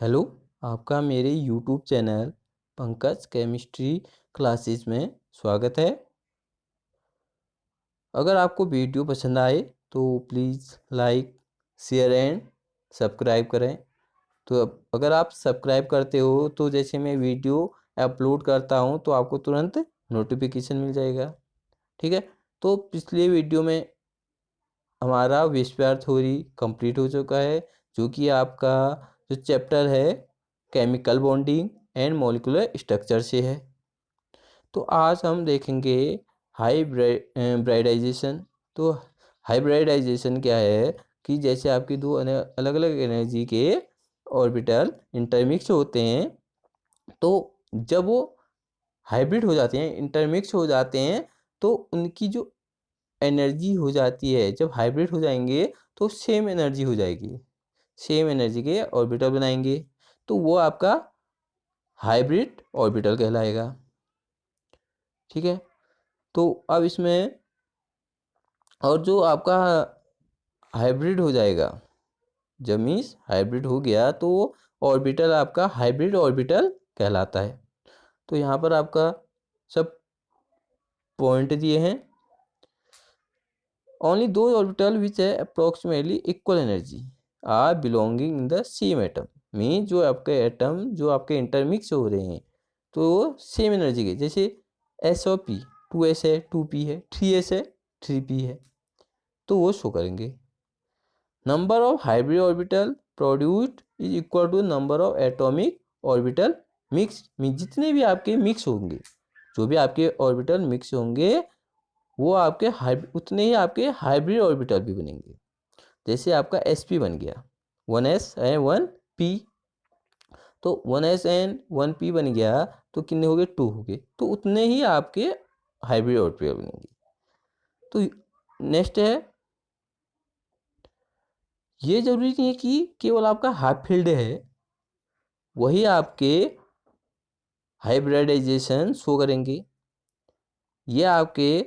Hello, आपका मेरे YouTube channel Pankaj chemistry classes में स्वागत है। अगर आपको वीडियो पसंद आए तो please like, share and subscribe करें। तो अगर आप सब्सक्राइब करते हो तो जैसे मैं वीडियो अपलोड करता हूँ तो आपको तुरंत नोटिफिकेशन मिल जाएगा। ठीक है, तो पिछले वीडियो में हमारा विस्फार थ्योरी कंप्लीट हो चुका है, जो कि आपका जो चैप्टर है chemical bonding and molecular structure से है। तो आज हम देखेंगे हाइब्रिडाइजेशन। तो हाइब्रिडाइजेशन क्या है कि जैसे आपकी दो अलग अलग एनर्जी के ऑर्बिटल इंटरमिक्स होते हैं, तो जब वो हाइब्रिड हो जाते हैं, इंटरमिक्स हो जाते हैं, तो उनकी जो एनर्जी हो जाती है, जब हाइब्रिड हो जाएंगे तो सेम एनर्जी हो जाएगी, सेम एनर्जी के ऑर्बिटल बनाएंगे, तो वो आपका हाइब्रिड ऑर्बिटल कहलाएगा। ठीक है, तो अब इसमें और जो आपका हाइब्रिड हो जाएगा, जब मीन्स हाइब्रिड हो गया तो ऑर्बिटल आपका हाइब्रिड ऑर्बिटल कहलाता है। तो यहाँ पर आपका सब पॉइंट दिए हैं। ओनली दो ऑर्बिटल विच है approximately equal energy are belonging in the same atom. Mean जो आपके एटम जो आपके इंटरमिक्स हो रहे हैं तो सेम एनर्जी के, जैसे एस और पी, 2s है 2p है, 3s है 3p है, तो वो शो करेंगे। Number of hybrid orbital produced is equal to number of atomic orbital mix. जितने भी आपके मिक्स होंगे, जो भी आपके ऑर्बिटल मिक्स होंगे, वो आपके उतने ही आपके हाइब्रिड ऑर्बिटल भी बनेंगे। जैसे आपका sp बन गया, 1s एंड 1p, तो 1s एंड 1p बन गया तो कितने हो गए, 2 हो गए, तो उतने ही आपके हाइब्रिड ऑर्बिटल बनेंगे। तो नेक्स्ट है, ये जरूरी नहीं है कि केवल आपका हाफ फील्ड है वही आपके हाइब्रिडाइजेशन शो करेंगे। ये आपके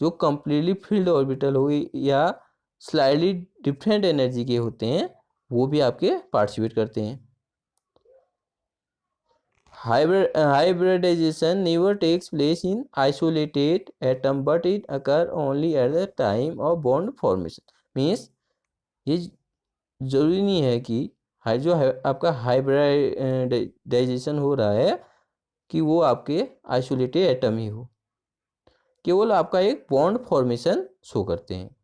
जो कंप्लीटली फील्ड ऑर्बिटल हो या स्लाइडली डिफरेंट एनर्जी के होते हैं, वो भी आपके पार्टिसिपेट करते हैं। Hybridization never takes place in isolated atom, but it occur only at the time of bond formation. Means ये जरूरी नहीं है कि आपका हाइब्रिडाइजेशन हो रहा है कि वो आपके आइसोलेटेड एटम ही हो, केवल आपका एक बॉन्ड फॉर्मेशन शो करते हैं।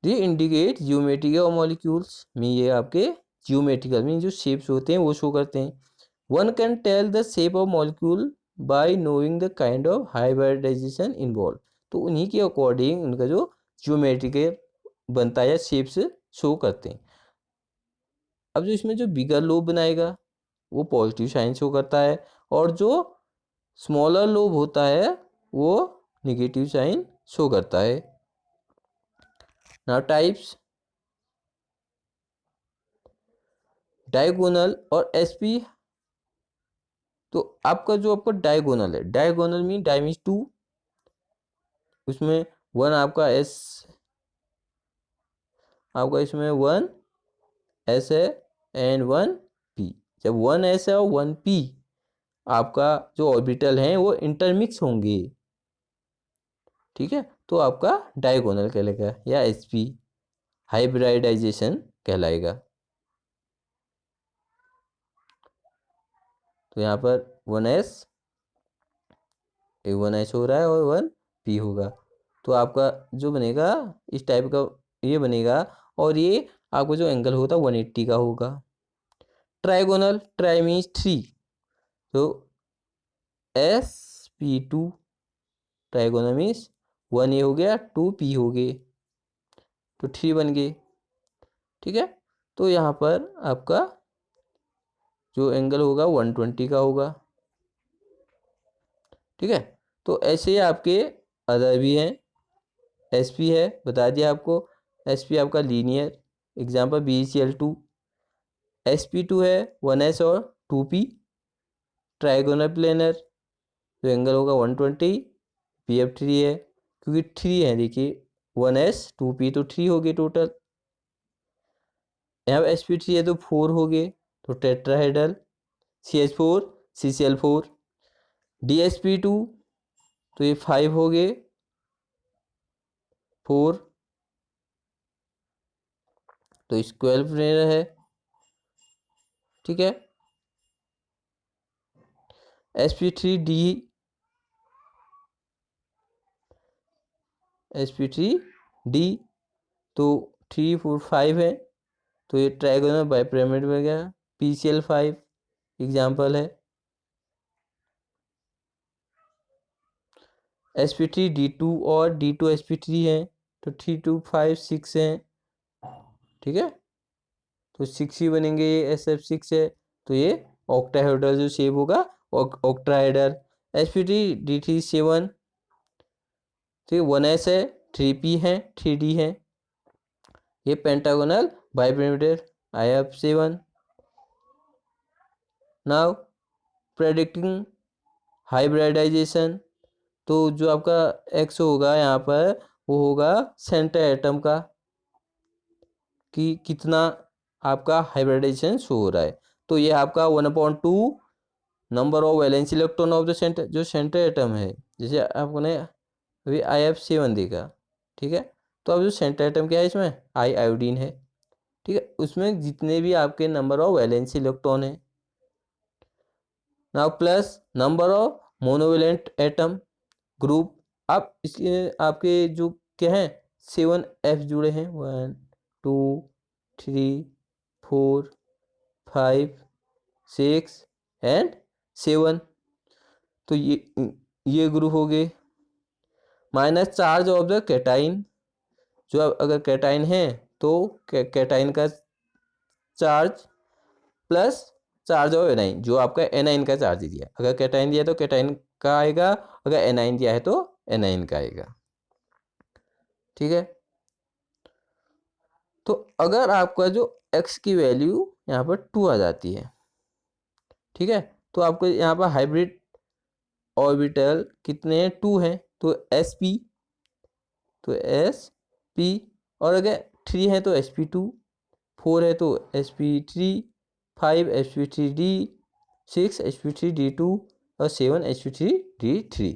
ये इंडिकेट ज्योमेट्रिकल मॉलिक्यूल्स में, ये आपके ज्योमेट्रिकल में जो शेप्स होते हैं वो शो करते हैं। One can tell the shape of molecule by knowing the kind of hybridisation involve. तो उन्हीं के अकॉर्डिंग उनका जो ज्योमेट्रिकल बनता है, शेप्स शो करते हैं। अब जो इसमें जो बिगर लोब बनाएगा वो पॉजिटिव साइन शो करता है, और जो स्मॉलर लोब होता है वो निगेटिव साइन शो करता है। नाउ टाइप्स, डायगोनल और sp। तो आपका डायगोनल है, डायगोनल मीन डाई मीन्स 2, उसमें 1 आपका s, आपका इसमें 1 s है एंड 1 p। जब 1 s है और 1 p, आपका जो ऑर्बिटल हैं वो इंटरमिक्स होंगे। ठीक है, तो आपका डायगोनल कहलाएगा या sp हाइब्रिडाइजेशन कहलाएगा। तो यहाँ पर 1s, एक 1s हो रहा है और 1p होगा, तो आपका जो बनेगा इस टाइप का ये बनेगा, और ये आपको जो एंगल होता है 180 का होगा। ट्राइगोनल, ट्राई मीन्स 3, तो sp2, ट्राइगोनल मीन्स 1a हो गया 2p हो गए, तो 3 बन गए। ठीक है, तो यहाँ पर आपका जो एंगल होगा 120 का होगा। ठीक है, तो ऐसे आपके अदर भी हैं। sp है, बता दिया आपको, sp आपका लीनियर, एग्जाम्पल BeCl2। sp2 है 1s और 2p, ट्राइगोनल प्लेनर, तो एंगल होगा 120। pf3 है, क्योंकि 3 है, देखिए 1s 2p तो 3 हो गए टोटल, यहाँ पे sp3 है तो 4 हो गए, तो टेट्राहेड्रल। CH4 CCl4। DsP2 तो ये 5 हो गए, 4, तो स्क्वेल्व है, ठीक है। sp3d, sp3d तो 3 4 5 है, तो ये ट्राइगोनल बाइपिरामिड में गया। PCl5 एग्जाम्पल है। sp3d2 और d2 sp3 है, तो 3 2 5 6 है, ठीक है। तो 6 ही बनेंगे, ये SF6 है, तो ये ऑक्टाहेड्रल जो शेप होगा ऑक्टाहेड्रल। sp3d3 7, तो 1s है, 3p है, 3d है, ये pentagonal bipyramid IF7। Now predicting hybridisation, तो जो आपका एक्स होगा यहाँ पर वो होगा सेंटर एटम का, कि कितना आपका हाइब्रिडाइजेशन शो हो रहा है। तो ये आपका 1/2 number of valence electron of the centre, जो सेंटर एटम है, जैसे आपने अभी IF7 देखा, ठीक है। तो अब जो सेंटर एटम क्या है इसमें, आयोडीन है, ठीक है। उसमें जितने भी आपके नंबर ऑफ वैलेंस इलेक्ट्रॉन है। Now plus number of monovalent atom group. अब इसके आपके जो क्या है 7f जुड़े हैं, 1 2 3 4 5 6 एंड 7, तो ये ग्रुप हो गए। Minus charge of the cation, जो अगर कैटाइन है तो कैटाइन का charge, plus charge of anion, जो आपका एनाइन का चार्ज दिया, अगर कैटाइन दिया तो कैटाइन का आएगा, अगर एनाइन दिया है तो एनाइन का आएगा, ठीक है। तो अगर आपका जो x की वैल्यू यहाँ पर 2 आ जाती है, ठीक है, तो आपको यहाँ पर हाइब्रिड ऑर्बिटल कितने हैं, 2 हैं, तो sp, तो sp, और अगर 3 है तो sp2, 4 है तो sp3, 5 sp3d, 6 sp3d2 और 7 sp3d3।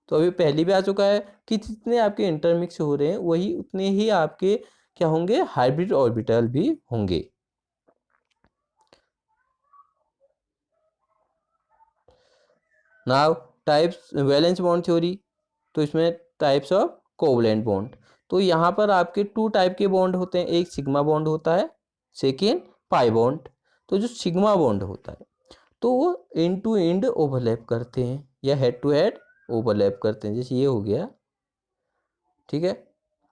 तो अभी पहले भी आ चुका है कि जितने आपके इंटरमिक्स हो रहे हैं वही उतने ही आपके क्या होंगे, हाइब्रिड ऑर्बिटल भी होंगे। Now types valence bond theory, तो इसमें टाइप्स ऑफ कोवलेंट बॉन्ड, तो यहाँ पर आपके 2 टाइप के बॉन्ड होते हैं, एक सिग्मा बॉन्ड होता है, सेकेंड पाई बॉन्ड। तो जो सिग्मा बॉन्ड होता है तो वो एंड टू एंड ओवरलैप करते हैं या हेड टू हेड ओवरलैप करते हैं, जैसे ये हो गया, ठीक है।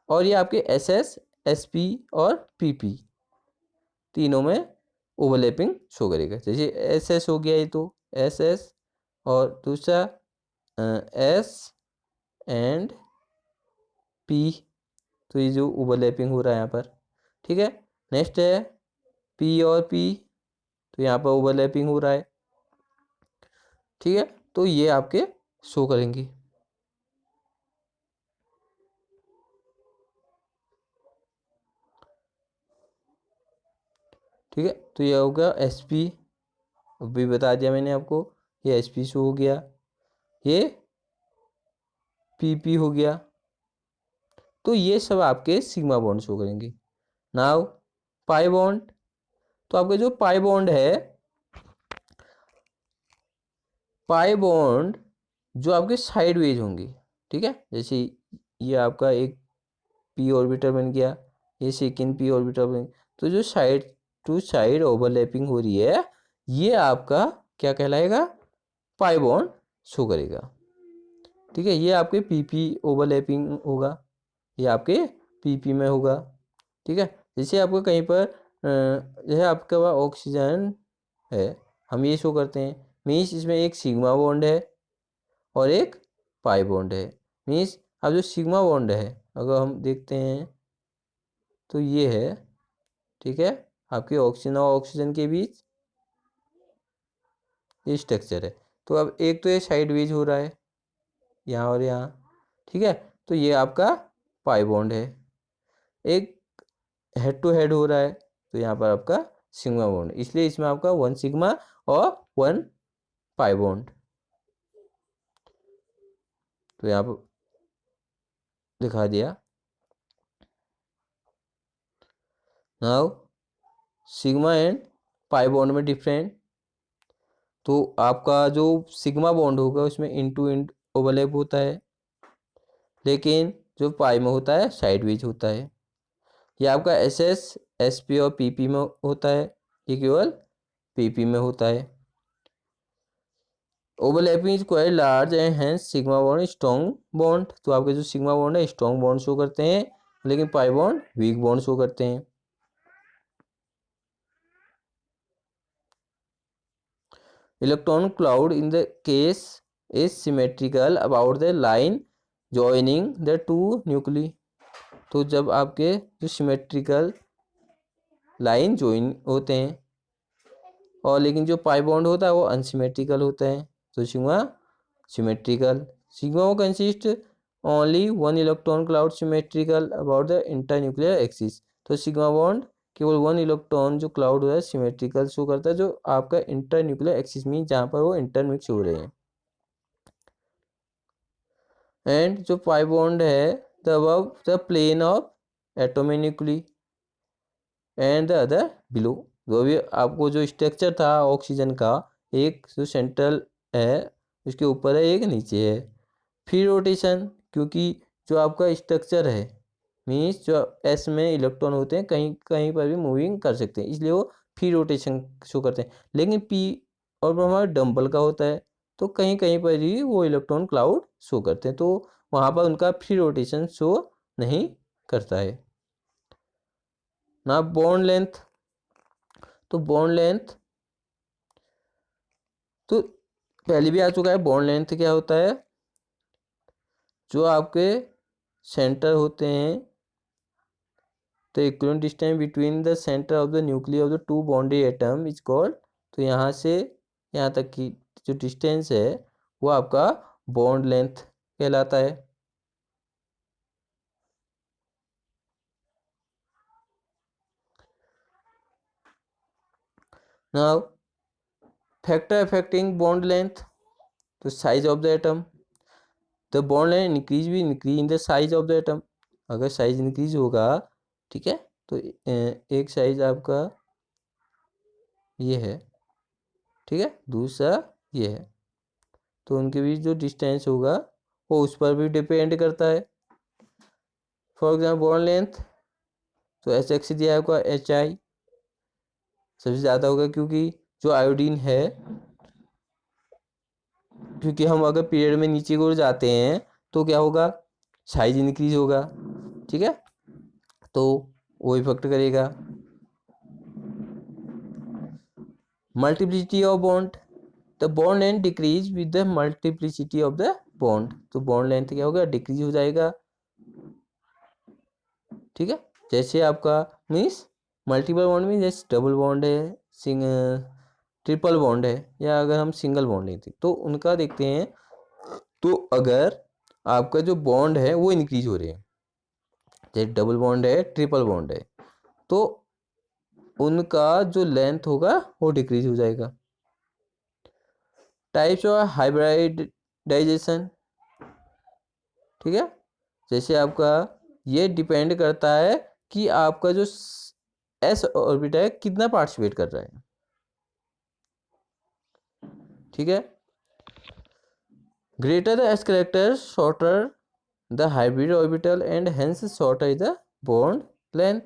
और ये आपके SS SP और PP तीनों में ओवरलैपिंग शो करेगा, जैसे SS हो गया ये, तो SS, और दूसरा S एंड P, तो ये जो ओवरलैपिंग हो रहा है यहाँ पर, ठीक है। नेक्स्ट है P और P, तो यहाँ पर ओवरलैपिंग हो रहा है, ठीक है। तो ये आपके शो करेंगे, ठीक है। तो ये होगा SP, अभी बता दिया मैंने आपको, ये SP शो हो गया, ये PP हो गया, तो ये सब आपके सिग्मा बॉन्ड शो करेंगे। नाउ पाई बॉन्ड, तो आपका जो पाई बॉन्ड है, पाई बॉन्ड जो आपके साइड वेज होंगे, ठीक है, जैसे ये आपका एक p ऑर्बिटल बन गया, ये सेकेंड p ऑर्बिटल बन गया, तो जो साइड टू साइड ओवरलैपिंग हो रही है ये आपका क्या कहलाएगा, पाई बॉन्ड शो करेगा, ठीक है। ये आपके PP ओवरलैपिंग होगा, ये आपके PP में होगा, ठीक है। जैसे आपको कहीं पर जैसे आपके पास ऑक्सीजन है, हम ये शो करते हैं, मीन्स इसमें एक सिग्मा बॉन्ड है और एक पाई बॉन्ड है। मीन्स अब जो सिग्मा बॉन्ड है अगर हम देखते हैं तो ये है, ठीक है, आपके ऑक्सीजन और ऑक्सीजन के बीच ये स्ट्रक्चर है। तो अब एक तो ये साइड वेज हो रहा है यहाँ और यहाँ, ठीक है, तो ये आपका पाई बॉन्ड है। एक हेड टू हेड हो रहा है, तो यहाँ पर आपका सिग्मा बॉन्ड, इसलिए इसमें आपका 1 सिग्मा और 1 पाई बॉन्ड। तो यहाँ पर दिखा दिया। Now sigma and pi bond में डिफरेंट, तो आपका जो सिग्मा बॉन्ड होगा उसमें इंड टू इंड ओवरलैप होता है, लेकिन जो पाई में होता है साइडवेज होता है। ये आपका एस एस एस पी और पी पी में होता है, ये केवल पी पी में होता है। Overlapping is quite large and hence sigma bond strong bond, तो आपके जो सिग्मा बॉन्ड है स्ट्रॉन्ग बॉन्ड शो करते हैं, लेकिन pi bond weak bond show करते हैं। Electron cloud in the case is symmetrical about the line joining the two nuclei, तो जब आपके जो सिमेट्रिकल लाइन जॉइन होते हैं, और लेकिन जो पाई बॉन्ड होता है वो अनसिमेट्रिकल होता है, तो sigma symmetrical. Sigma consist only 1 electron cloud symmetrical about the internuclear axis, तो सिग्मा बॉन्ड केवल 1 इलेक्ट्रॉन जो क्लाउड है सिमेट्रिकल शो करता है, जो आपका इंटरन्यूक्लियर एक्सिस में जहाँ पर वो इंटरमिक्स हो रहे हैं। एंड जो पाई बॉन्ड है the above the plane of atomic nuclei and the other below, जो भी आपको जो स्ट्रक्चर था ऑक्सीजन का, एक जो सेंट्रल है उसके ऊपर है, एक नीचे है। फ्री रोटेशन, क्योंकि जो आपका स्ट्रक्चर है मीन्स जो एस में इलेक्ट्रॉन होते हैं कहीं कहीं पर भी मूविंग कर सकते हैं, इसलिए वो फ्री रोटेशन शो करते हैं। लेकिन पी और हमारा डम्बल का होता है, तो कहीं कहीं पर ही वो इलेक्ट्रॉन क्लाउड शो करते हैं, तो वहाँ पर उनका फ्री रोटेशन शो नहीं करता है ना। बॉन्ड लेंथ, तो बॉन्ड लेंथ तो पहले भी आ चुका है। बॉन्ड लेंथ क्या होता है, जो आपके सेंटर होते हैं, तो equivalent distance between the centre of the nuclear of the two bonded atom is called, तो यहाँ से यहाँ तक की जो डिस्टेंस है वो आपका बॉन्ड लेंथ कहलाता है। Now factor affecting bond length, तो size of the atom, the bond length increase भी increase in the size of the atom, अगर साइज इंक्रीज होगा, ठीक है, तो एक साइज आपका ये है, ठीक है, दूसरा ये है, तो उनके बीच जो डिस्टेंस होगा वो उस पर भी डिपेंड करता है। फॉर एग्जाम्पल बॉन्ड लेंथ, तो एच एक्स दिया है आपका एच आई सबसे ज़्यादा होगा, क्योंकि जो आयोडीन है, क्योंकि हम अगर पीरियड में नीचे की ओर जाते हैं तो क्या होगा, साइज इंक्रीज होगा, ठीक है, तो वो इफेक्ट करेगा। Multiplicity of bond, the bond length decrease with the multiplicity of the bond, तो बॉन्ड लेंथ क्या होगा, डिक्रीज हो जाएगा, ठीक है। जैसे आपका मीन्स मल्टीपल बॉन्ड में, जैसे डबल बॉन्ड है, ट्रिपल बॉन्ड है, या अगर हम सिंगल बॉन्ड लेते तो उनका देखते हैं, तो अगर आपका जो बॉन्ड है वो इंक्रीज हो रहे हैं, जैसे डबल बॉन्ड है ट्रिपल बॉन्ड है, तो उनका जो लेंथ होगा वो डिक्रीज हो जाएगा। टाइप्स ऑफ हाइब्रिडाइजेशन, ठीक है, जैसे आपका ये डिपेंड करता है कि आपका जो एस ऑर्बिटल है कितना पार्टिसिपेट कर रहा है, ठीक है। Greater the S character shorter the hybrid orbital and hence shorter is the bond length,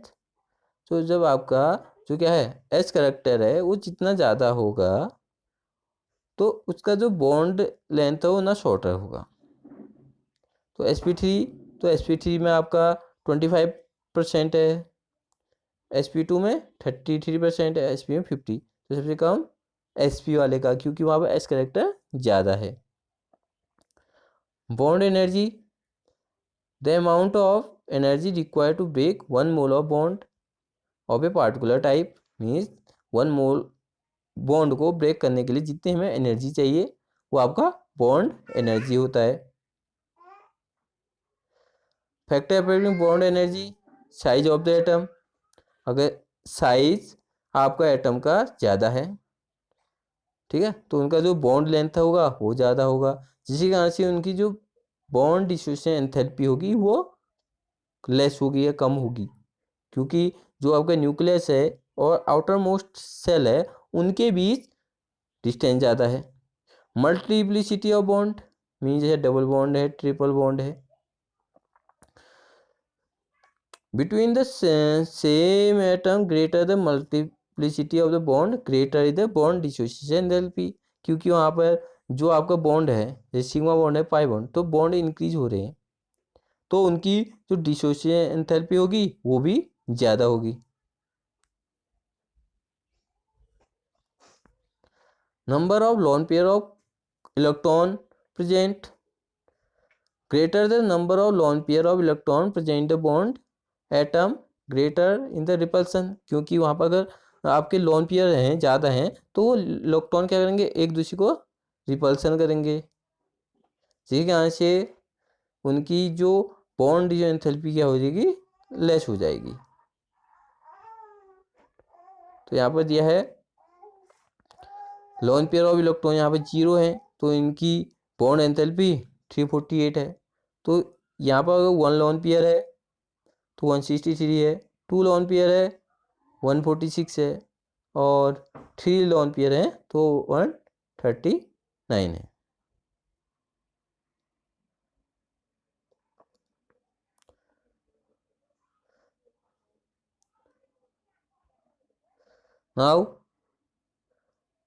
तो जब आपका जो क्या है एस कैरेक्टर है वो जितना ज़्यादा होगा, तो उसका जो बॉन्ड लेंथ है वो ना शॉर्टर होगा। तो sp3, तो sp3 में आपका 25% है, sp2 में 33% है, sp में 50, तो सबसे कम sp वाले का, क्योंकि वहाँ पर s कैरेक्टर ज़्यादा है। Bond energy, the amount of energy required to break 1 mole of bond of a particular type, means 1 mole bond को ब्रेक करने के लिए जितनी हमें एनर्जी चाहिए वो आपका बॉन्ड एनर्जी होता है। Factor affecting bond energy, size of the atom, अगर साइज आपका एटम का ज़्यादा है, ठीक है, तो उनका जो बॉन्ड लेंथ होगा वो ज़्यादा होगा, जिसके कारण से उनकी जो बॉन्ड डिसोसिएशन एंथैल्पी होगी वो लेस होगी या कम होगी, क्योंकि जो आपका न्यूक्लियस है और आउटर मोस्ट सेल है उनके बीच डिस्टेंस ज़्यादा है। मल्टीप्लिसिटी ऑफ बॉन्ड मीन्स जैसे डबल बॉन्ड है, ट्रिपल बॉन्ड है, between the same atom greater the multiplicity of the bond greater is the bond dissociation enthalpy, क्योंकि वहाँ पर जो आपका बॉन्ड है जैसे सिग्मा बॉन्ड है, पाई बॉन्ड, तो बॉन्ड इंक्रीज हो रहे हैं तो उनकी जो डिसोसिएशन एंथैल्पी होगी वो भी ज़्यादा होगी। Number of lone pair of electron present, greater the number of lone pair of electron present the bond atom greater in the repulsion, क्योंकि वहाँ पर अगर आपके लोन पेयर हैं ज़्यादा हैं तो वो इलेक्ट्रॉन क्या करेंगे, एक दूसरे को रिपल्सन करेंगे, जिसके कारण से उनकी जो बॉन्ड जो एंथैल्पी क्या हो जाएगी, लेस हो जाएगी। तो यहाँ पर दिया है लोन पेयर ऑफ इलेक्ट्रॉन यहाँ पर 0 है तो इनकी बॉन्ड एंथैल्पी 348 है, तो यहाँ पर अगर 1 लोन पेयर है तो 163 है, 2 लोन पेयर है 146 है और 3 लोन पेयर है तो 139 है। Now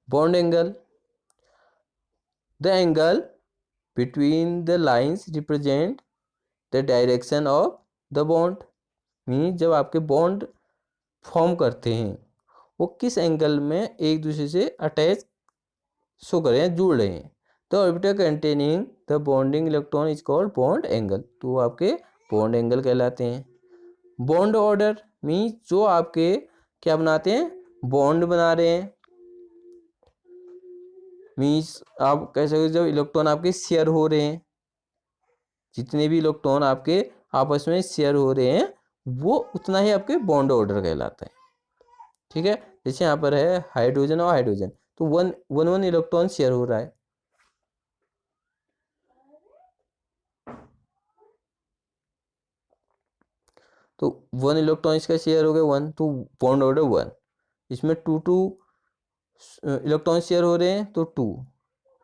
bond angle, the angle between the lines represent the direction of the bond, means जब आपके बॉन्ड फॉर्म करते हैं वो किस एंगल में एक दूसरे से अटैच शो कर रहे हैं, जुड़ रहे हैं, the orbital containing the bonding electron is called bond angle, तो वो आपके बॉन्ड एंगल कहलाते हैं। बॉन्ड ऑर्डर मीन्स जो आपके क्या बनाते हैं, बॉन्ड बना रहे हैं, मीन्स आप कह सकते हो जब इलेक्ट्रॉन आपके शेयर हो रहे हैं, जितने भी इलेक्ट्रॉन आपके आपस में शेयर हो रहे हैं वो उतना ही आपके बॉन्ड ऑर्डर कहलाता है, ठीक है। जैसे यहाँ पर है हाइड्रोजन और हाइड्रोजन, तो one one one electron share हो रहा है, तो 1 इलेक्ट्रॉन इसका शेयर हो गया 1, तो बॉन्ड ऑर्डर 1। इसमें 2 इलेक्ट्रॉन शेयर हो रहे हैं तो 2,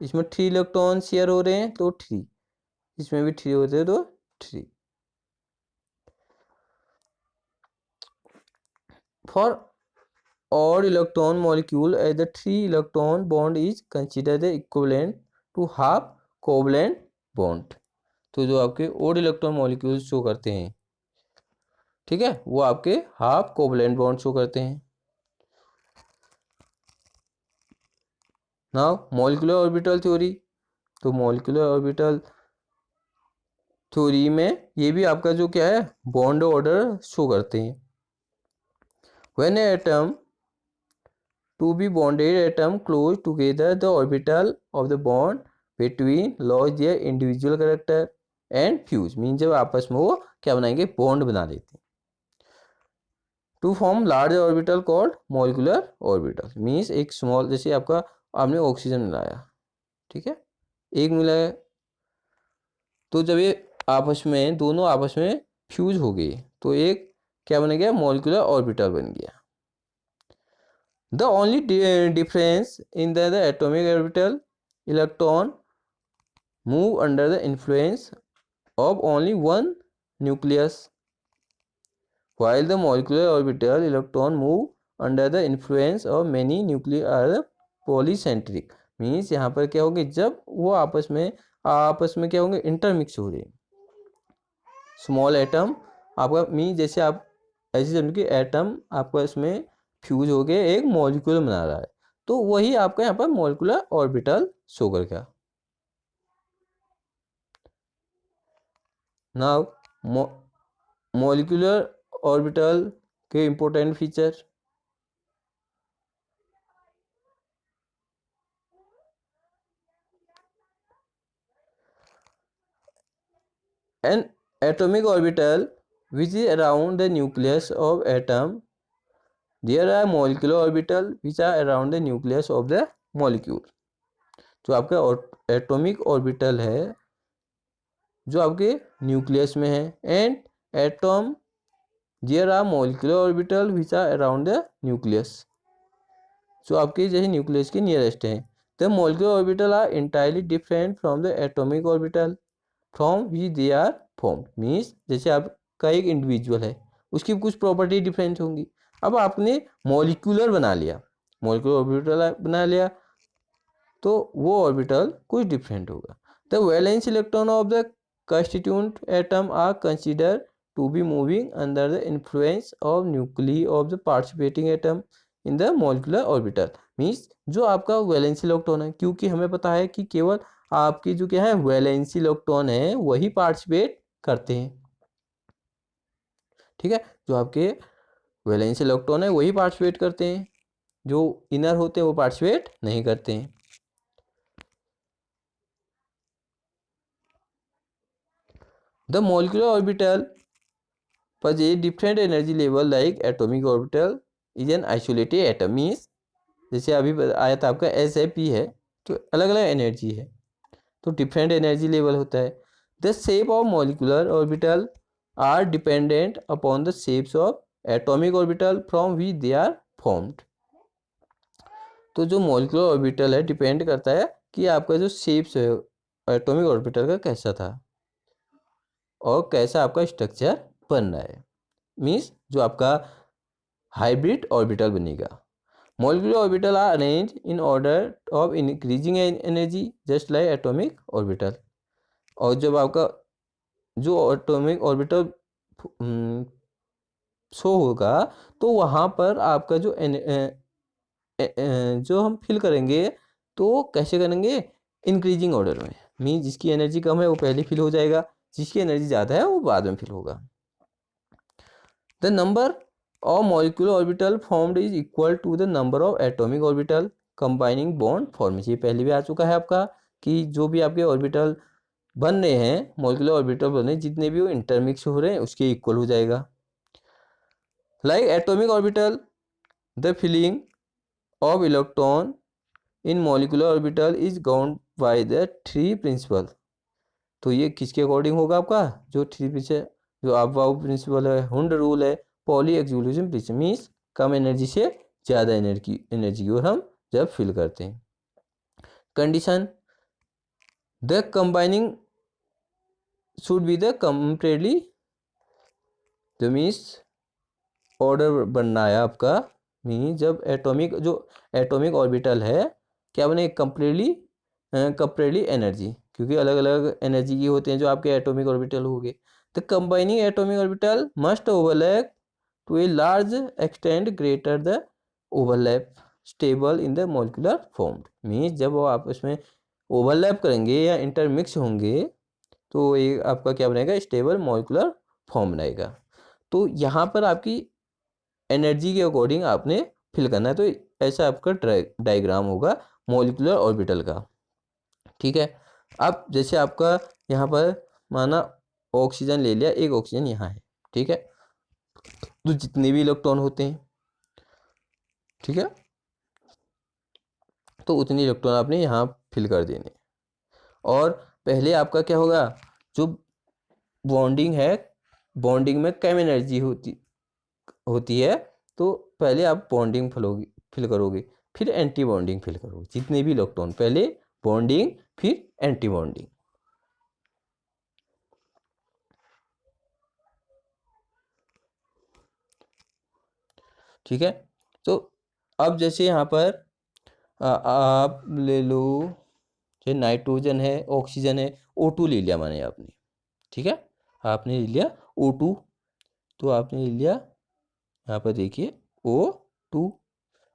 इसमें 3 इलेक्ट्रॉन शेयर हो रहे हैं तो 3, इसमें भी 3 होते हैं तो 3। For odd electron molecule as the 3 electron bond is considered the equivalent to half covalent bond, तो जो आपके odd electron molecules शो करते हैं, ठीक है, वो आपके हाफ कोवलेंट बॉन्ड शो करते हैं। नाउ मॉलिक्यूलर ऑर्बिटल थ्योरी, तो मॉलिक्यूलर ऑर्बिटल थ्योरी में ये भी आपका जो क्या है, बॉन्ड ऑर्डर शो करते हैं। When atom to be bonded atom close together the orbital of the bond between lose their individual character and fuse, mean जब आपस में वो क्या बनाएंगे, बॉन्ड बना लेते हैं। To form large orbital called molecular orbital, means एक स्मॉल, जैसे आपका आपने ऑक्सीजन मिलाया, ठीक है, एक मिला है, तो जब ये आपस में दोनों आपस में फ्यूज हो गए तो एक क्या बन गया, मॉलिक्यूलर ऑर्बिटल बन गया। The only difference in the atomic orbital electron move under the influence of only one nucleus, while the molecular orbital electron move under the influence of many nuclei are polycentric, means यहाँ पर क्या होगा, जब वो आपस में क्या होंगे, इंटरमिक्स हो रहे हैं। स्मॉल एटम आपका मीन्स जैसे आप ऐसे समझो कि एटम आपका इसमें फ्यूज हो गए एक मॉलिक्यूल बना रहा है, तो वही आपका यहाँ पर मॉलिक्यूलर ऑर्बिटल शो कर गया। नाउ मॉलिक्यूलर ऑर्बिटल के important feature, an atomic orbital which is around the nucleus of atom there are molecular orbital which are around the nucleus of the molecule. जो आपका एटॉमिक ऑर्बिटल है जो आपके nucleus में है, and atom there are molecular orbital which are around the nucleus, जो आपके जैसे न्यूक्लियस के नियरेस्ट हैं। The molecular orbital are entirely different from the atomic orbital from which they are form. Means जैसे आपका एक इंडिविजुअल है, उसकी कुछ प्रॉपर्टी डिफरेंट होंगी। अब आपने मॉलिक्यूलर बना लिया, मॉलिक्यूलर ऑर्बिटल बना लिया, तो वो ऑर्बिटल कुछ डिफरेंट होगा। The valence electron of the constituent atom are consider to be moving under the influence of nuclei of the participating atom in the molecular orbital. Means जो आपका वैलेंसी इलेक्ट्रॉन है, क्योंकि हमें पता है कि केवल आपकी जो क्या है वैलेंसी इलेक्ट्रॉन है वही पार्टिसिपेट करते हैं, ठीक है। जो आपके वैलेंसी इलेक्ट्रॉन है वही पार्टिसिपेट करते हैं, जो इनर होते हैं वो पार्टिसिपेट नहीं करते हैं। The molecular orbital possess different energy level like atomic orbital is an isolated atom। Means जैसे अभी आया था आपका एस है पी है, तो अलग अलग एनर्जी है, तो डिफरेंट एनर्जी लेवल होता है। The shape of molecular orbital are dependent upon the shapes of atomic orbital from which they are formed. तो जो मॉलिक्यूलर ऑर्बिटल है डिपेंड करता है कि आपका जो शेप्स है एटॉमिक ऑर्बिटल का कैसा था और कैसा आपका स्ट्रक्चर बन रहा है। मीन्स जो आपका हाइब्रिड ऑर्बिटल बनेगा। Molecular orbital are arrange in order of increasing energy just like atomic orbital. और जब आपका जो एटॉमिक ऑर्बिटल शो होगा तो वहाँ पर आपका जो हम फिल करेंगे तो कैसे करेंगे, इंक्रीजिंग ऑर्डर में। मीन्स जिसकी एनर्जी कम है वो पहले फिल हो जाएगा, जिसकी एनर्जी ज़्यादा है वो बाद में फिल होगा। The number of molecular orbital formed is equal to the number of atomic orbital combining bond formation. ये पहले भी आ चुका है आपका कि जो भी आपके ऑर्बिटल बन रहे हैं, मॉलिक्यूलर ऑर्बिटल बन रहे हैं, जितने भी वो इंटरमिक्स हो रहे हैं उसके इक्वल हो जाएगा। Like atomic orbital the filling of electron in molecular orbital is governed by the three principle. तो ये किसके अकॉर्डिंग होगा आपका, जो थ्री प्रिंसिपल, जो आपका प्रिंसिपल है, हुंड रूल है, पॉली एक्सक्लूसिव प्रिंसिपल। मीन्स कम एनर्जी से ज़्यादा एनर्जी की ओर हम जब फिल करते हैं। Condition the combining should be the comparatively, जो मीन्स ऑर्डर बनना है आपका। मीन्स जब एटॉमिक ऑर्बिटल है क्या बने, कंपेरेटली एनर्जी, क्योंकि अलग अलग एनर्जी की होते हैं जो आपके एटॉमिक ऑर्बिटल हो गए। The combining atomic orbital must overlap to a large extent greater the overlap stable in the molecular form. Means जब वो आप इसमें ओवरलैप करेंगे या इंटरमिक्स होंगे तो ये आपका क्या बनेगा, स्टेबल मॉलिक्यूलर फॉर्म बनेगा। तो यहाँ पर आपकी एनर्जी के अकॉर्डिंग आपने फिल करना है। तो ऐसा आपका डायग्राम होगा मॉलिक्यूलर ऑर्बिटल का, ठीक है। अब जैसे आपका यहाँ पर माना ऑक्सीजन ले लिया, एक ऑक्सीजन यहाँ है, ठीक है। तो जितने भी इलेक्ट्रॉन होते हैं, ठीक है, तो उतने इलेक्ट्रॉन आपने यहाँ फिल कर देने। और पहले आपका क्या होगा, जो बॉन्डिंग है, बॉन्डिंग में कम एनर्जी होती है, तो पहले आप बॉन्डिंग फिल करोगे, फिर एंटी बॉन्डिंग फिल करोगे। जितने भी इलेक्ट्रॉन, पहले बॉन्डिंग फिर एंटी बॉन्डिंग, ठीक है। तो अब जैसे यहाँ पर आप ले लो, जैसे नाइट्रोजन है, ऑक्सीजन है, O2 ले लिया मैंने आपने, ठीक है। आपने ले लिया O2, तो आपने ले लिया यहाँ पर देखिए O2,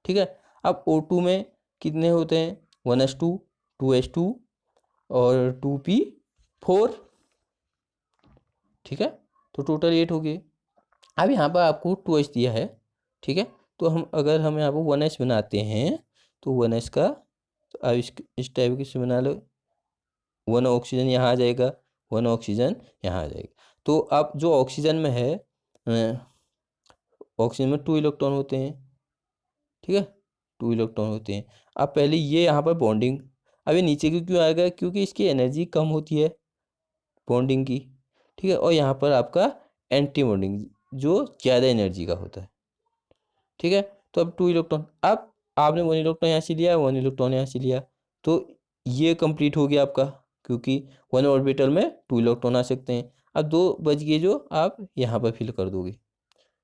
ठीक है। अब O2 में कितने होते हैं, 1s2, 2s2 और 2p4, ठीक है। तो टोटल 8 हो गए। अब यहाँ पर आपको 2s दिया है, ठीक है। तो अगर हम यहाँ पर 1s बनाते हैं तो 1s का, तो अब इस टाइप की से बना लो, 1 ऑक्सीजन यहाँ आ जाएगा, 1 ऑक्सीजन यहाँ आ जाएगा। तो अब जो ऑक्सीजन में है, ऑक्सीजन में 2 इलेक्ट्रॉन होते हैं, ठीक है, 2 इलेक्ट्रॉन होते हैं। अब पहले ये यहाँ पर बॉन्डिंग, अब ये नीचे क्यों आएगा, क्योंकि इसकी एनर्जी कम होती है बॉन्डिंग की, ठीक है। और यहाँ पर आपका एंटी बॉन्डिंग जो ज़्यादा एनर्जी का होता है, ठीक है। तो अब 2 इलेक्ट्रॉन, अब आपने 1 इलेक्ट्रॉन यहाँ से लिया, 1 इलेक्ट्रॉन यहाँ से लिया, तो ये कंप्लीट हो गया आपका, क्योंकि 1 ऑर्बिटल में 2 इलेक्ट्रॉन आ सकते हैं। अब 2 बच गए जो आप यहाँ पर फिल कर दोगे,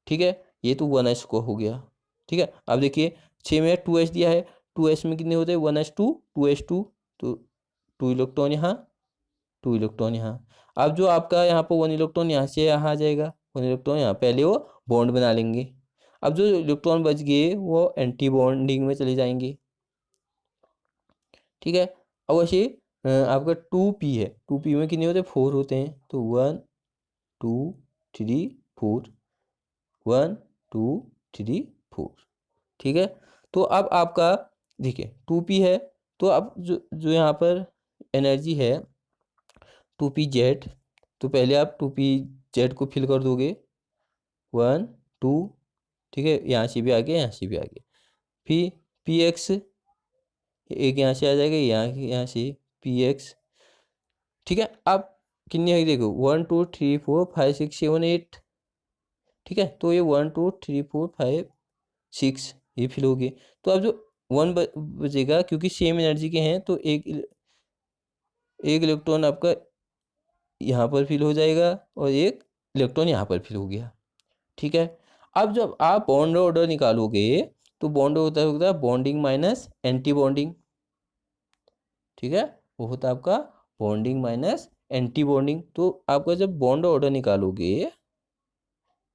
ठीक है। ये तो 1s को हो गया, ठीक है। अब देखिए 6 में 2s दिया है, 2s में कितने होते हैं, 1s2 2s2, तो 2 इलेक्ट्रॉन यहाँ, 2 इलेक्ट्रॉन यहाँ। अब जो आपका यहाँ पर 1 इलेक्ट्रॉन यहाँ से यहाँ आ जाएगा, 1 इलेक्ट्रॉन यहाँ, पहले वो बॉन्ड बना लेंगे। अब जो इलेक्ट्रॉन बच गए वो एंटी बॉन्डिंग में चले जाएंगे, ठीक है। अब वैसे आपका 2p है, 2p में कितने होते हैं, 4 होते हैं, तो 1 2 3 4, 1 2 3 4, ठीक है। तो अब आपका देखिए 2p है, तो अब जो जो यहाँ पर एनर्जी है 2pz, तो पहले आप 2pz को फिल कर दोगे, 1 2, ठीक है, यहाँ से भी आगे, यहाँ से भी आगे, फिर px एक यहाँ से आ जाएगा, यहाँ से px, ठीक है। अब कितनी है देखो, 1 2 3 4 5 6 7 8, ठीक है। तो ये 1 2 3 4 5 6 ये फिल हो गए। तो अब जो 1 बचेगा, क्योंकि सेम एनर्जी के हैं, तो एक इलेक्ट्रॉन आपका यहाँ पर फिल हो जाएगा और एक इलेक्ट्रॉन यहाँ पर फिल हो गया, ठीक है। अब जब आप बॉन्ड ऑर्डर निकालोगे, तो बॉन्ड होता है बॉन्डिंग माइनस एंटी बॉन्डिंग, ठीक है। वो होता है आपका बॉन्डिंग माइनस एंटी बॉन्डिंग। तो आपका जब बॉन्ड ऑर्डर निकालोगे,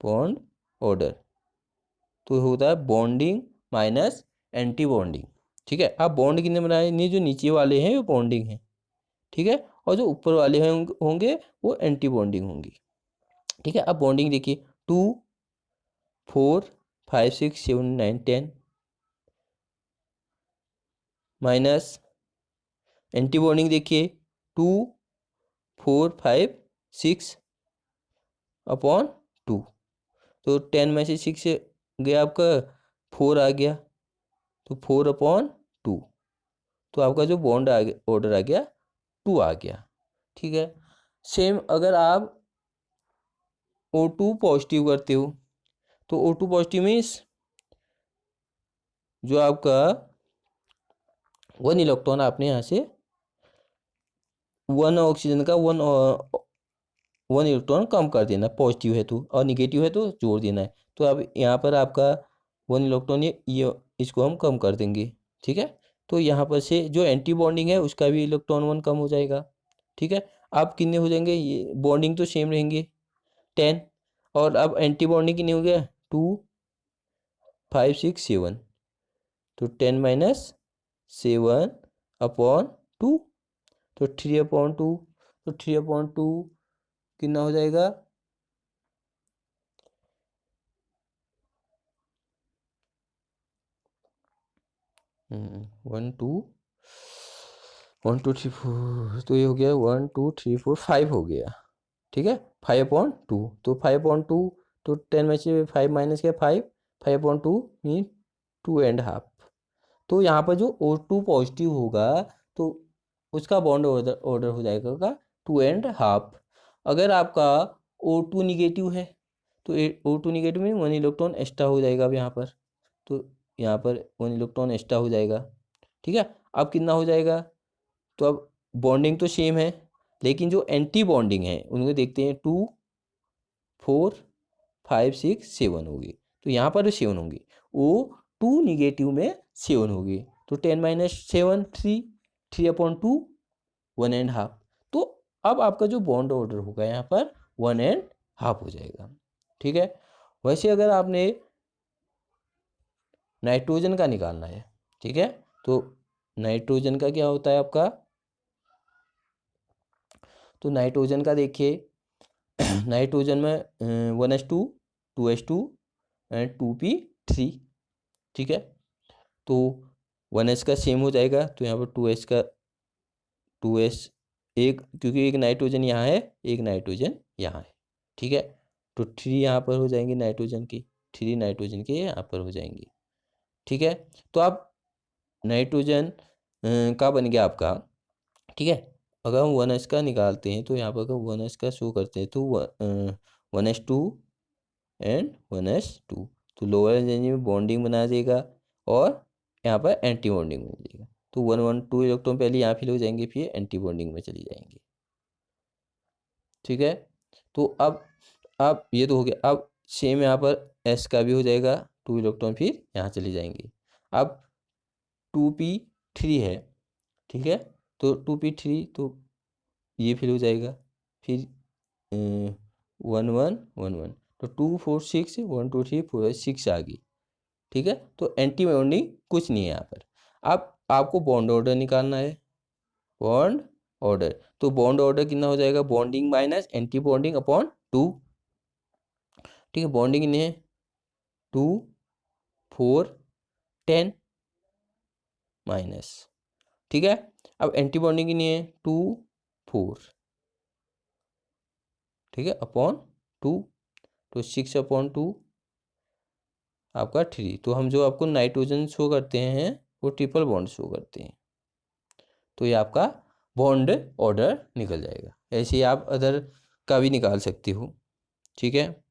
बॉन्ड ऑर्डर, तो होता है बॉन्डिंग माइनस एंटी बॉन्डिंग, ठीक है। आप बॉन्ड कितने बनाए, नहीं जो नीचे वाले हैं वो बॉन्डिंग है, ठीक है, और जो ऊपर वाले होंगे वो एंटी बॉन्डिंग होंगी, ठीक है। अब बॉन्डिंग देखिए 2 4 5 6 7 9 10 माइनस एंटी बॉन्डिंग देखिए 2 4 5 6 अपॉन 2, तो 10 में से 6 गया आपका, 4 आ गया, तो 4/2, तो आपका जो बॉन्ड ऑर्डर आ गया 2 आ गया, ठीक है। सेम अगर आप O2 पॉजिटिव करते हो, तो O2 पॉजिटिव मीन्स जो आपका 1 इलेक्ट्रॉन आपने यहाँ से 1 ऑक्सीजन का 1 इलेक्ट्रॉन कम कर देना, पॉजिटिव है तो, और निगेटिव है तो जोड़ देना है। तो अब यहाँ पर आपका 1 इलेक्ट्रॉन ये इसको हम कम कर देंगे, ठीक है। तो यहाँ पर से जो एंटी बॉन्डिंग है उसका भी इलेक्ट्रॉन 1 कम हो जाएगा, ठीक है। अब कितने हो जाएंगे, ये बॉन्डिंग तो सेम रहेंगे 10, और अब एंटी बॉन्डिंग कितने हो गया 2 5 6 7, तो 10 माइनस 7/2, तो 3/2, तो 3/2 कितना हो जाएगा, 1 2 1 2 3 4, तो ये हो गया 1 2 3 4 5 हो गया, ठीक है। 5/2, तो 5/2, तो 10 में से 5 माइनस किया 5, 5/2 मीन 2.5। तो यहाँ पर जो O2 पॉजिटिव होगा, तो उसका बॉन्ड ऑर्डर हो जाएगा 2.5। अगर आपका O2 निगेटिव है, तो O2 निगेटिव में 1 इलेक्ट्रॉन एक्स्ट्रा हो जाएगा अब यहाँ पर, तो यहाँ पर 1 इलेक्ट्रॉन एक्स्ट्रा हो जाएगा, ठीक है। अब कितना हो जाएगा, तो अब बॉन्डिंग तो सेम है, लेकिन जो एंटी बॉन्डिंग है उनको देखते हैं, 2 4 5 6 7 होगी, तो यहाँ पर 7 होंगी, वो 2 निगेटिव में 7 होगी, तो 10 माइनस 7 3/2 1.5। तो अब आपका जो बॉन्ड ऑर्डर होगा यहाँ पर 1.5 हो जाएगा, ठीक है। वैसे अगर आपने नाइट्रोजन का निकालना है, ठीक है, तो नाइट्रोजन का क्या होता है आपका, तो नाइट्रोजन का देखिए नाइट्रोजन में 1s2 2s2 एंड 2p3, ठीक है। तो 1s का सेम हो जाएगा, तो यहाँ पर 2s का 2s, एक क्योंकि एक नाइट्रोजन यहाँ है, एक नाइट्रोजन यहाँ है, ठीक है। तो 3 यहाँ पर हो जाएंगे नाइट्रोजन की, 3 नाइट्रोजन के यहाँ पर हो जाएंगे, ठीक है। तो आप नाइट्रोजन का बन गया आपका, ठीक है। अगर हम 1s का निकालते हैं तो यहाँ पर अगर 1s का शो करते हैं तो 1s2 एंड 1s2, तो लोअर एनर्जी में बॉन्डिंग बना देगा और यहाँ पर एंटी बॉन्डिंग बन जाएगा। तो 112 इलेक्ट्रॉन पहले यहाँ फिल हो जाएंगे, फिर एंटी बॉन्डिंग में चली जाएंगे, ठीक है। तो अब ये तो हो गया। अब सेम यहाँ पर एस का भी हो जाएगा, 2 इलेक्ट्रॉन फिर यहाँ चले जाएंगे। अब 2p3 है, ठीक है। तो 2p3 तो ये फिल हो जाएगा, फिर 1111, तो 246 1 2 3 4 6 आ गई, ठीक है। तो एंटी बॉन्डिंग कुछ नहीं है यहाँ पर। अब आपको बॉन्ड ऑर्डर निकालना है, बॉन्ड ऑर्डर। तो बॉन्ड ऑर्डर कितना हो जाएगा, bonding minus anti bonding upon 2, ठीक है। बॉन्डिंग कितनी है, 2 4 10 माइनस, ठीक है। अब एंटी बॉन्डिंग कितनी है, 2 4, ठीक है, अपॉन 2, तो 6 अपॉन 2 आपका 3। तो हम जो आपको नाइट्रोजन शो करते हैं वो ट्रिपल बॉन्ड शो करते हैं, तो ये आपका बॉन्ड ऑर्डर निकल जाएगा। ऐसे ही आप अदर का भी निकाल सकते हो, ठीक है।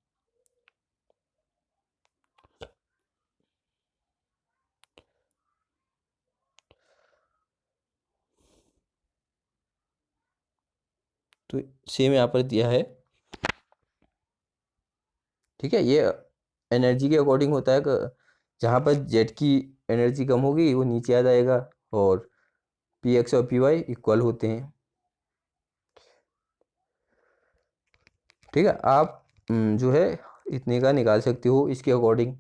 तो सेम यहाँ पर दिया है, ठीक है। ये एनर्जी के अकॉर्डिंग होता है कि जहाँ पर जेड की एनर्जी कम होगी वो नीचे आ जाएगा और पी एक्स और पी वाई इक्वल होते हैं, ठीक है। आप जो है इतने का निकाल सकते हो इसके अकॉर्डिंग।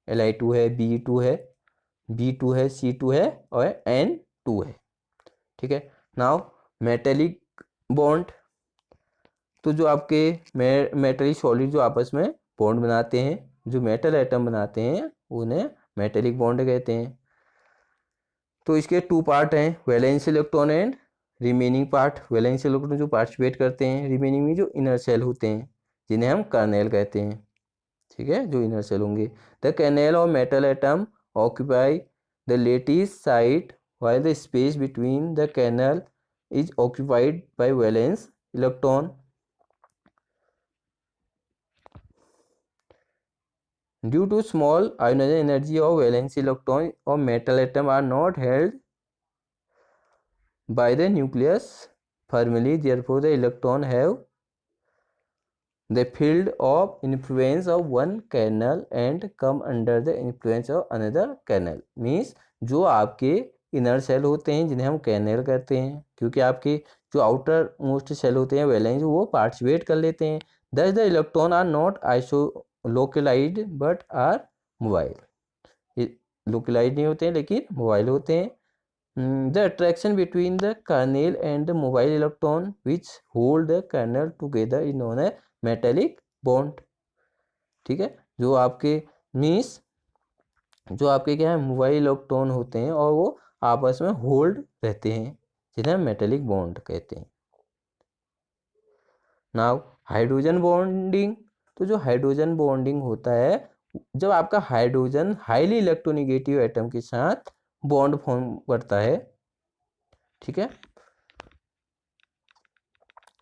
Li2 है, Be2 है, B2 है, C2 है और N2 है, ठीक है। नाउ मेटेलिक बॉन्ड, तो जो आपके मेटेलिक सॉलिड जो आपस में बॉन्ड बनाते हैं, जो मेटल एटम बनाते हैं उन्हें मेटेलिक बॉन्ड कहते हैं। तो इसके 2 पार्ट हैं, valence electron and remaining part. Valence electron जो पार्टिसिपेट करते हैं, रिमेनिंग में जो इनर सेल होते हैं जिन्हें हम कर्नेल कहते हैं, ठीक है, जो इनर सेल होंगे। The kernel of metal atom occupy the lattice site while the space between the kernel is occupied by valence electron. Due to small ionization energy of valence electron of metal atom are not held by the nucleus firmly, therefore the electron have the field of influence of one kernel and come under the influence of another kernel. Means जो आपके inner cell होते हैं जिन्हें हम kernel कहते हैं, क्योंकि आपके जो आउटर मोस्ट सेल होते हैं वैलेंस वो पार्टिसिपेट कर लेते हैं। Thus the electron are not delocalised but are mobile. Localise नहीं होते हैं लेकिन मोबाइल होते हैं। The attraction between the kernel and the mobile electron which hold the kernel together is known as metallic bond, ठीक है। जो आपके मीन्स जो आपके क्या है मोबाइल इलेक्ट्रॉन होते हैं और वो आपस में होल्ड रहते हैं जिन्हें हम मेटेलिक बॉन्ड कहते हैं। नाउ हाइड्रोजन बॉन्डिंग, तो जो हाइड्रोजन बॉन्डिंग होता है जब आपका हाइड्रोजन हाईली इलेक्ट्रोनेगेटिव एटम के साथ बॉन्ड फॉर्म करता है, ठीक है,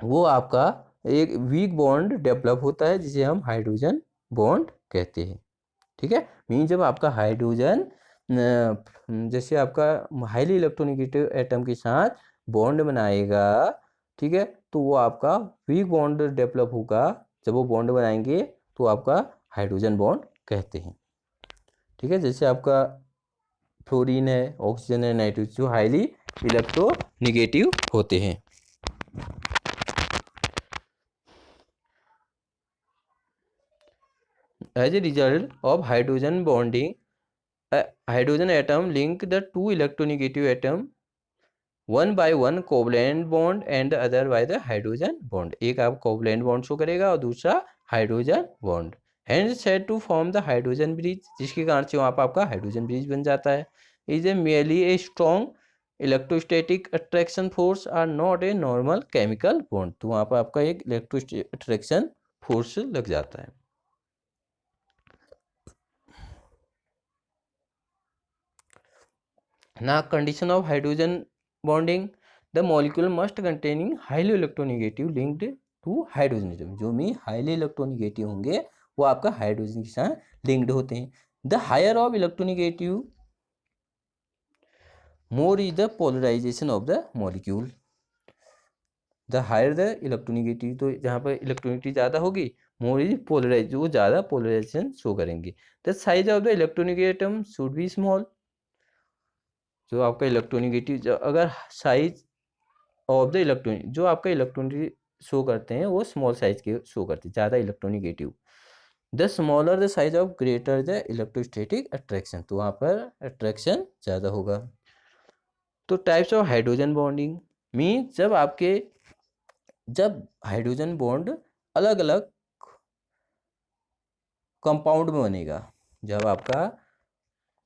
वो आपका एक वीक बॉन्ड डेवलप होता है जिसे हम हाइड्रोजन बॉन्ड कहते हैं, ठीक है। मीन जब आपका हाइड्रोजन जैसे आपका हाईली इलेक्ट्रोनेगेटिव एटम के साथ बॉन्ड बनाएगा, ठीक है, तो वो आपका वीक बॉन्ड डेवलप होगा। जब वो बॉन्ड बनाएंगे तो आपका हाइड्रोजन बॉन्ड कहते हैं, ठीक है। जैसे आपका फ्लोरीन है, ऑक्सीजन है, नाइट्रोजन जो हाईली इलेक्ट्रोनेगेटिव होते हैं। As a result of hydrogen bonding, a hydrogen atom link the two electronegative atom one by one covalent bond and the other by the hydrogen bond. एक आप covalent bond show करेगा और दूसरा hydrogen bond, hence said to form the hydrogen bridge, जिसके कारण से वहाँ पर आपका hydrogen bridge बन जाता है। Is a merely a strong electrostatic attraction force are not a normal chemical bond. तो वहाँ पर आपका एक electrostatic attraction force लग जाता है। ना condition of hydrogen bonding, the molecule must containing highly electronegative linked to hydrogen atom. जो भी हाईली इलेक्ट्रोनेगेटिव होंगे वो आपका हाइड्रोजन के साथ लिंक्ड होते हैं। The higher of electronegative more is the polarization of the molecule. The higher the electronegative, तो जहाँ पर इलेक्ट्रोनिटी ज़्यादा होगी, मोर इज पोलराइज, जो ज़्यादा पोलराइजेशन शो करेंगे। The size of the electronegative should be small. जो आपका इलेक्ट्रोनेगेटिव, अगर साइज ऑफ द इलेक्ट्रॉन, जो आपका इलेक्ट्रॉनिक शो करते हैं वो स्मॉल साइज के शो करते हैं, ज़्यादा electronegative. The smaller the size of greater the electrostatic attraction, तो वहाँ पर अट्रैक्शन ज़्यादा होगा। तो types of hydrogen bonding mean जब हाइड्रोजन बॉन्ड अलग अलग कंपाउंड में बनेगा, जब आपका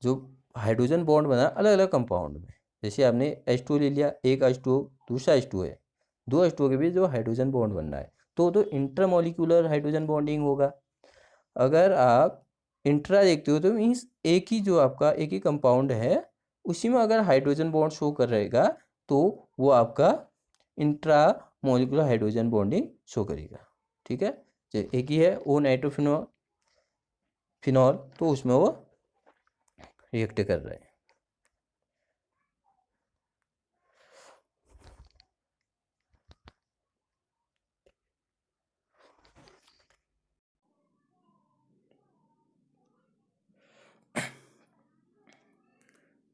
जो हाइड्रोजन बॉन्ड बना अलग अलग कंपाउंड में, जैसे आपने H2 ले लिया, एक H2 दूसरा H2 है, दो H2 के बीच जो हाइड्रोजन बॉन्ड बनना है तो इंटरमॉलिक्यूलर हाइड्रोजन बॉन्डिंग होगा। अगर आप इंट्रा देखते हो तो मीन्स एक ही, जो आपका एक ही कंपाउंड है उसी में अगर हाइड्रोजन बॉन्ड शो कर रहेगा तो वो आपका intra molecular hydrogen bonding show करेगा। ठीक है, एक ही है ओ नाइट्रोफिनॉल फिनॉल, तो उसमें वो रिएक्ट कर रहा है।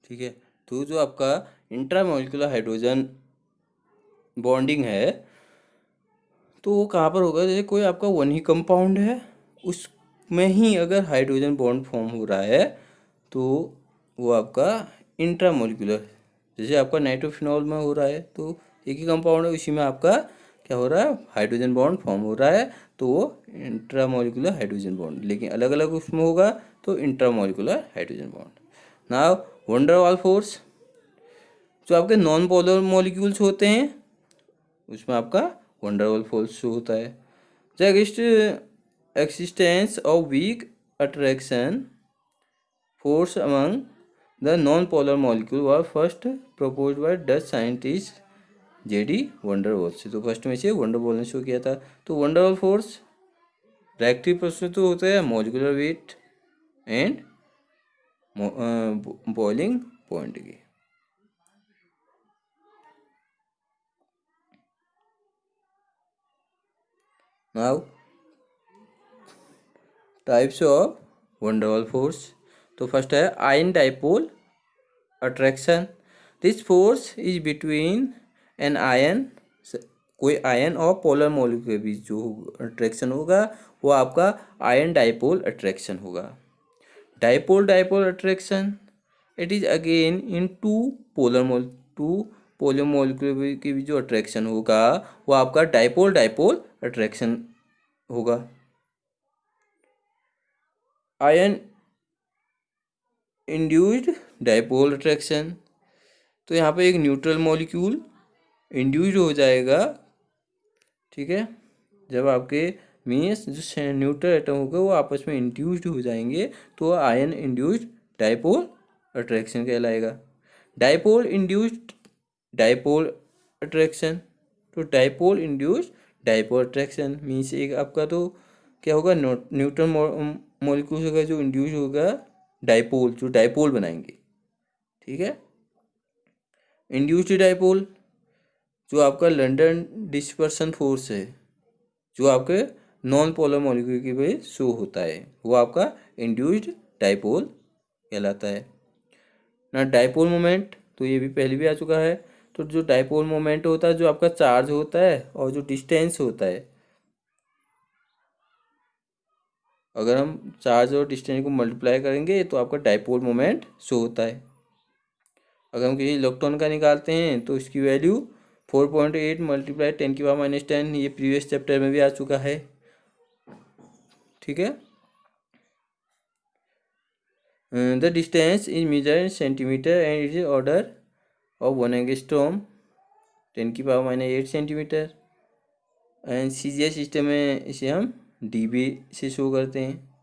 ठीक है, तो जो आपका इंट्रामोलिकुलर हाइड्रोजन बॉन्डिंग है तो वो कहाँ पर होगा, जैसे कोई आपका वन ही कंपाउंड है उसमें ही अगर हाइड्रोजन बॉन्ड फॉर्म हो रहा है तो वो आपका इंट्रामोलिकुलर, जैसे आपका नाइट्रोफिनॉल में हो रहा है तो एक ही कंपाउंड है उसी में आपका क्या हो रहा है, हाइड्रोजन बॉन्ड फॉर्म हो रहा है तो वो इंट्रामोलिकुलर हाइड्रोजन बॉन्ड, लेकिन अलग अलग उसमें होगा तो intramolecular hydrogen bond. Now wonder वाल फोर्स, जो आपके नॉन पोलर मॉलिक्यूल्स होते हैं उसमें आपका वंडरवॉल फोर्स शो होता है। The existence of weak attraction force among the non polar molecule were first propose by Dutch scientist JD van der Waals से, तो फर्स्ट में से वंडरवॉल ने शो किया था। तो वंडरवॉल फोर्स डायरेक्टली प्रश्न तो होता है molecular weight and boiling point की। Now types of van der Waals force, तो फर्स्ट है ion dipole attraction. This force is between an ion, कोई आयन और पोलर मॉलिक्यूल के बीच जो अट्रैक्शन होगा वो आपका आयन डाइपोल अट्रैक्शन होगा। Dipole dipole attraction, it is again in two polar molecule के बीच जो अट्रैक्शन होगा वो आपका डाइपोल डाइपोल अट्रैक्शन होगा। आयन इंड्यूस्ड डाइपोल अट्रैक्शन, तो यहाँ पे एक न्यूट्रल मॉलिक्यूल इंड्यूस्ड हो जाएगा। ठीक है, जब आपके मीन्स जो न्यूट्रल एटम होगा वो आपस में इंड्यूस्ड हो जाएंगे तो आयन इंड्यूस्ड डाइपोल अट्रैक्शन कहलाएगा। डाइपोल इंड्यूस्ड डाइपोल अट्रैक्शन, तो dipole induced dipole attraction means एक आपका तो क्या होगा, न्यूट्रल मॉलिक्यूल होगा जो इंड्यूस होगा डाइपोल, जो डाइपोल बनाएंगे। ठीक है, इंड्यूस्ड डाइपोल जो आपका लंडन डिस्पर्सन फोर्स है जो आपके नॉन पोलर मॉलिक्यूल की वजह शो होता है वो आपका इंड्यूस्ड डाइपोल कहलाता है। ना डाइपोल मोमेंट, तो ये भी पहले भी आ चुका है। तो जो डाइपोल मोमेंट होता है जो आपका चार्ज होता है और जो डिस्टेंस होता है, अगर हम चार्ज और डिस्टेंस को मल्टीप्लाई करेंगे तो आपका डाइपोल मोमेंट शो होता है। अगर हम किसी इलेक्ट्रॉन का निकालते हैं तो इसकी वैल्यू 4.8 मल्टीप्लाई 10⁻⁻10, ये प्रीवियस चैप्टर में भी आ चुका है। ठीक है, the distance is measure in centimetre and is order of 1 angstrom 10⁻⁸ centimetre. And CGS system में इसे हम dB से शो करते हैं।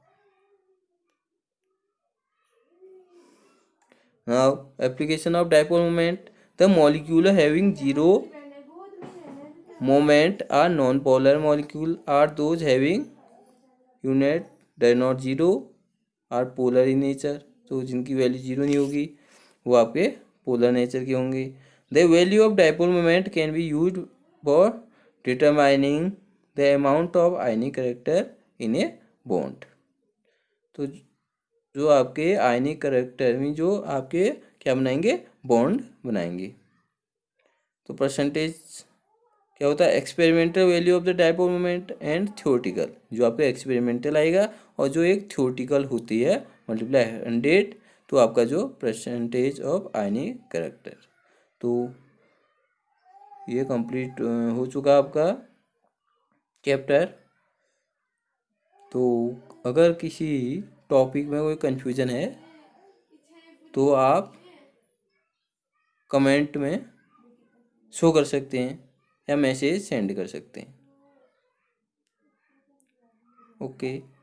Now, application of dipole moment. The molecule having zero moment are non-polar molecule are those having unit does not zero are polar in nature. तो जिनकी value zero नहीं होगी वो आपके पोलर नेचर के होंगे. The value of dipole moment can be use for determining the amount of ionic character in a bond. तो जो आपके आयनिक करेक्टर में जो आपके क्या बनाएंगे, बॉन्ड बनाएंगे. तो परसेंटेज क्या होता है, experimental value of the dipole moment and theoretical. जो आपका एक्सपेरिमेंटल आएगा और जो एक थ्योरेटिकल होती है मल्टीप्लाई 100, तो आपका जो परसेंटेज ऑफ आयनिक करेक्टर. तो ये कंप्लीट हो चुका आपका चैप्टर. तो अगर किसी टॉपिक में कोई कंफ्यूजन है तो आप कमेंट में शो कर सकते हैं या मैसेज सेंड कर सकते हैं. ओके.